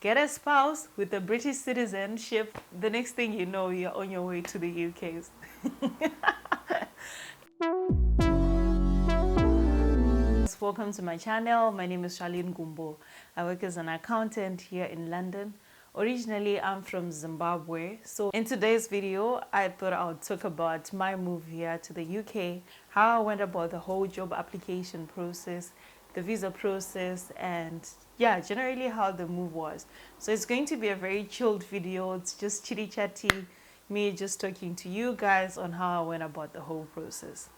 get a spouse with a British citizenship. The next thing you know, you're on your way to the UK's. Welcome to my channel. My name is Charlene Gumbo. I work as an accountant here in London. Originally, I'm from Zimbabwe. So in today's video, I thought I would talk about my move here to the UK, how I went about the whole job application process, the visa process, and yeah, generally how the move was. So it's going to be a very chilled video. It's just chitty chatty, me just talking to you guys on how I went about the whole process.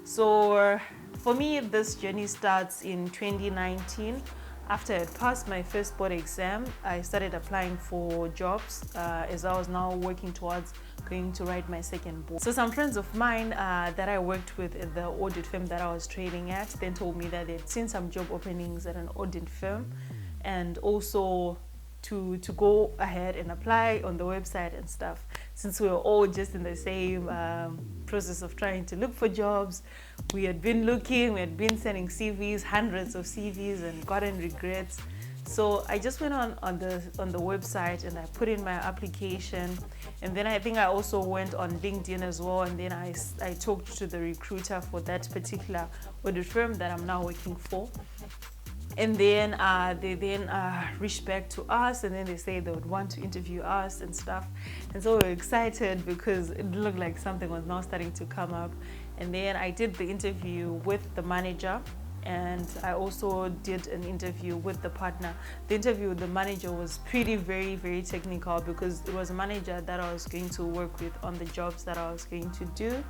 So for me, this journey starts in 2019. After I had passed my first board exam, I started applying for jobs as I was now working towards going to write my second board. So some friends of mine that I worked with at the audit firm that I was training at then told me that they'd seen some job openings at an audit firm, and also to go ahead and apply on the website and stuff. Since we were all just in the same process of trying to look for jobs, we had been looking, we had been sending CVs, hundreds of CVs, and gotten regrets. So I just went on the website and I put in my application, and then I think I also went on LinkedIn as well, and then I talked to the recruiter for that particular audit firm that I'm now working for. And then they reached back to us, and then they say they would want to interview us and stuff. And so we were excited because it looked like something was now starting to come up. And then I did the interview with the manager, and I also did an interview with the partner. The interview with the manager was very, very technical because it was a manager that I was going to work with on the jobs that I was going to do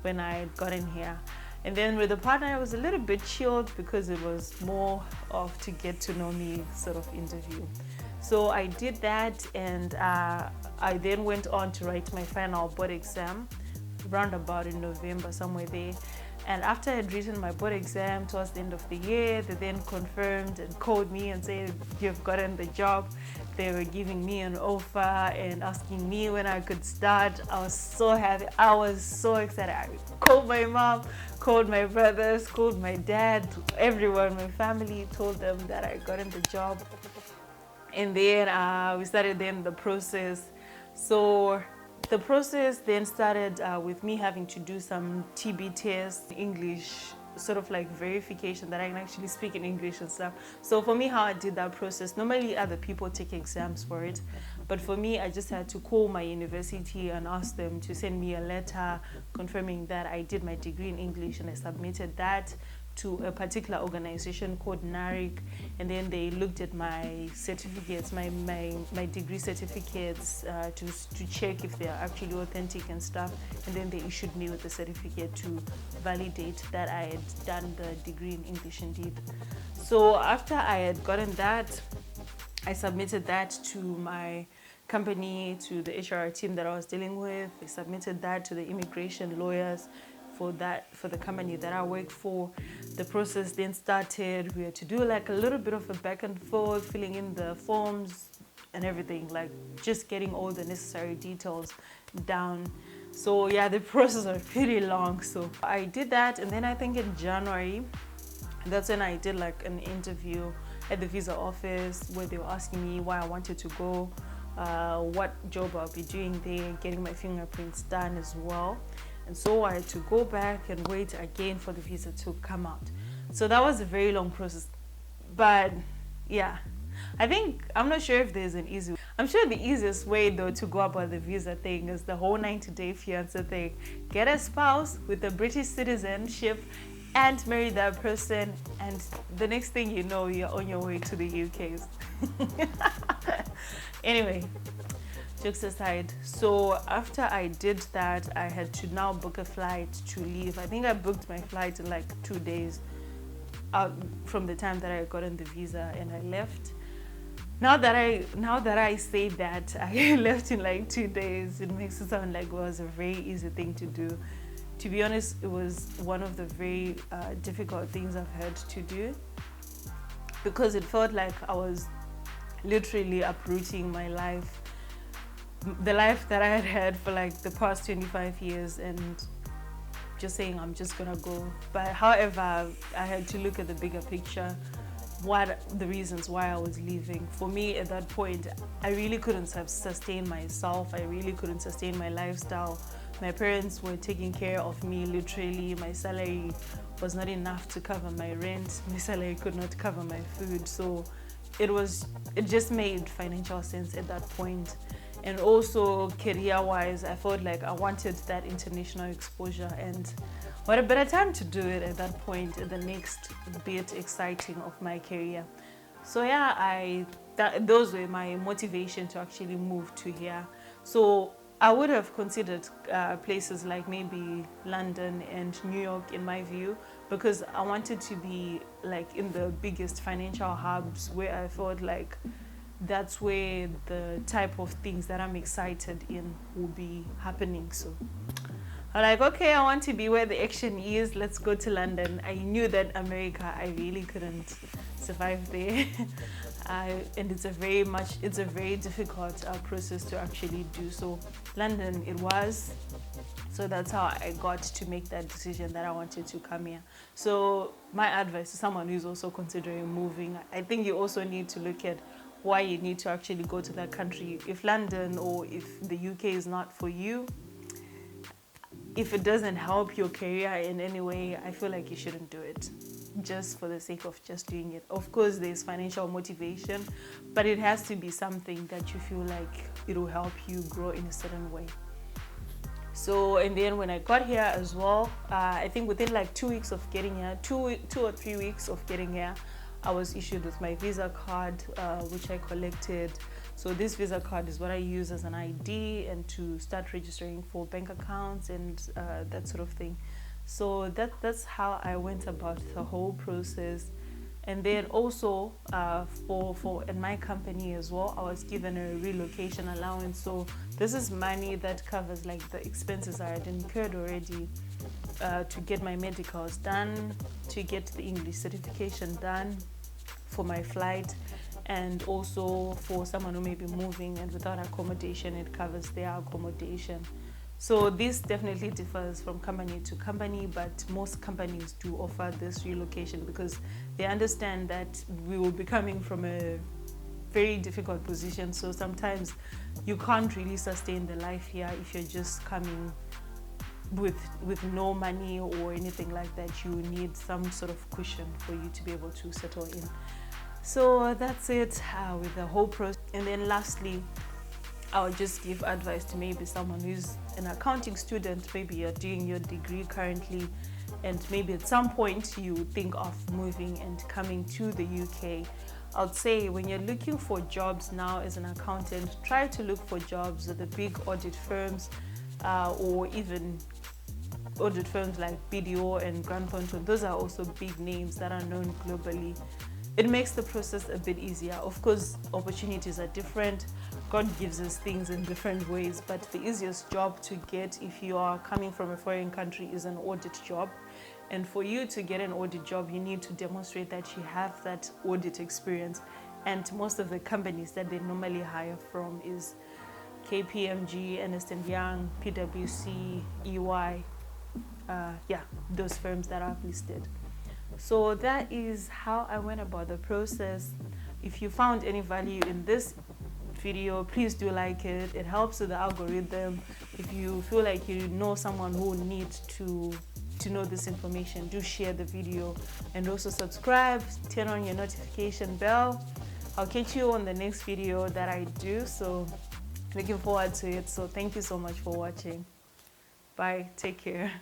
when I got in here. And then with the partner, it was a little bit chilled because it was more of to get to know me sort of interview. So I did that, and I then went on to write my final board exam round about in November, somewhere there. And after I had written my board exam towards the end of the year, they then confirmed and called me and said, "You've gotten the job." They were giving me an offer and asking me when I could start. I was so happy. I was so excited. I called my mom, called my brothers, called my dad, everyone, my family, told them that I gotten the job. And then we started then the process. So the process then started with me having to do some TB tests, English, sort of like verification that I can actually speak in English and stuff. So for me, how I did that process, normally other people take exams for it, but for me, I just had to call my university and ask them to send me a letter confirming that I did my degree in English, and I submitted that to a particular organization called NARIC, and then they looked at my certificates, my degree certificates to check if they are actually authentic and stuff, and then they issued me with the certificate to validate that I had done the degree in English indeed. So after I had gotten that, I submitted that to my company, to the HR team that I was dealing with. I submitted that to the immigration lawyers for the company that I work for. The process then started. We had to do like a little bit of a back and forth, filling in the forms and everything, like just getting all the necessary details down. So yeah, the process was pretty long. So I did that, and then I think in January, that's when I did like an interview at the visa office where they were asking me why I wanted to go, what job I'll be doing there, getting my fingerprints done as well. And so I had to go back and wait again for the visa to come out. So that was a very long process. But yeah, I'm not sure if there's an easy way. I'm sure the easiest way though to go about the visa thing is the whole 90-day fiancé thing. Get a spouse with a British citizenship and marry that person, and the next thing you know, you're on your way to the UK's. Anyway, jokes aside, so after I did that, I had to now book a flight to leave. I think I booked my flight in like 2 days out from the time that I got on the visa, and I left. Now that I say that I left in like 2 days, it makes it sound like it was a very easy thing to do. To be honest, it was one of the very difficult things I've had to do, because it felt like I was literally uprooting my life, the life that I had had for like the past 25 years, and just saying I'm just gonna go. But however, I had to look at the bigger picture what the reasons why I was leaving. For me at that point, I really couldn't sustain myself. I really couldn't sustain my lifestyle. My parents were taking care of me literally. My salary was not enough to cover my rent. My salary could not cover my food. So it just made financial sense at that point. And also career-wise, I felt like I wanted that international exposure, and what a better time to do it at that point, at the next bit exciting of my career. So yeah, those were my motivation to actually move to here. So I would have considered places like maybe London and New York in my view, because I wanted to be like in the biggest financial hubs where I felt like that's where the type of things that I'm excited in will be happening. So I'm like, okay, I want to be where the action is. Let's go to London. I knew that America, I really couldn't survive there. And it's a very difficult process to actually do. So London it was. So that's how I got to make that decision that I wanted to come here. So my advice to someone who's also considering moving, I think you also need to look at why you need to actually go to that country. If London or if the UK is not for you, if it doesn't help your career in any way, I feel like you shouldn't do it just for the sake of just doing it. Of course, there's financial motivation, but it has to be something that you feel like it will help you grow in a certain way. So, and then when I got here as well, I think within like 2 weeks of getting here, two or 3 weeks of getting here, I was issued with my Visa card, which I collected. So this Visa card is what I use as an ID and to start registering for bank accounts and that sort of thing. So that's how I went about the whole process. And then also for in my company as well, I was given a relocation allowance. So this is money that covers like the expenses I had incurred already to get my medicals done, to get the English certification done, for my flight, and also for someone who may be moving and without accommodation, it covers their accommodation. So this definitely differs from company to company, but most companies do offer this relocation because they understand that we will be coming from a very difficult position. So sometimes you can't really sustain the life here if you're just coming with no money or anything like that. You need some sort of cushion for you to be able to settle in. So that's it with the whole process. And then lastly, I would just give advice to maybe someone who's an accounting student. Maybe you're doing your degree currently, and maybe at some point you think of moving and coming to the UK. I'd say when you're looking for jobs now as an accountant, try to look for jobs with the big audit firms or even audit firms like BDO and Grant Thornton. Those are also big names that are known globally. It makes the process a bit easier. Of course, opportunities are different. God gives us things in different ways, but the easiest job to get if you are coming from a foreign country is an audit job. And for you to get an audit job, you need to demonstrate that you have that audit experience. And most of the companies that they normally hire from is KPMG, Ernst & Young, PwC, EY, those firms that I've listed. So that is how I went about the process. If you found any value in this video, please do like it. It helps with the algorithm. If you feel like you know someone who needs to know this information, do share the video and also subscribe, turn on your notification bell. I'll catch you on the next video that I do. So looking forward to it. So thank you so much for watching. Bye. Take care.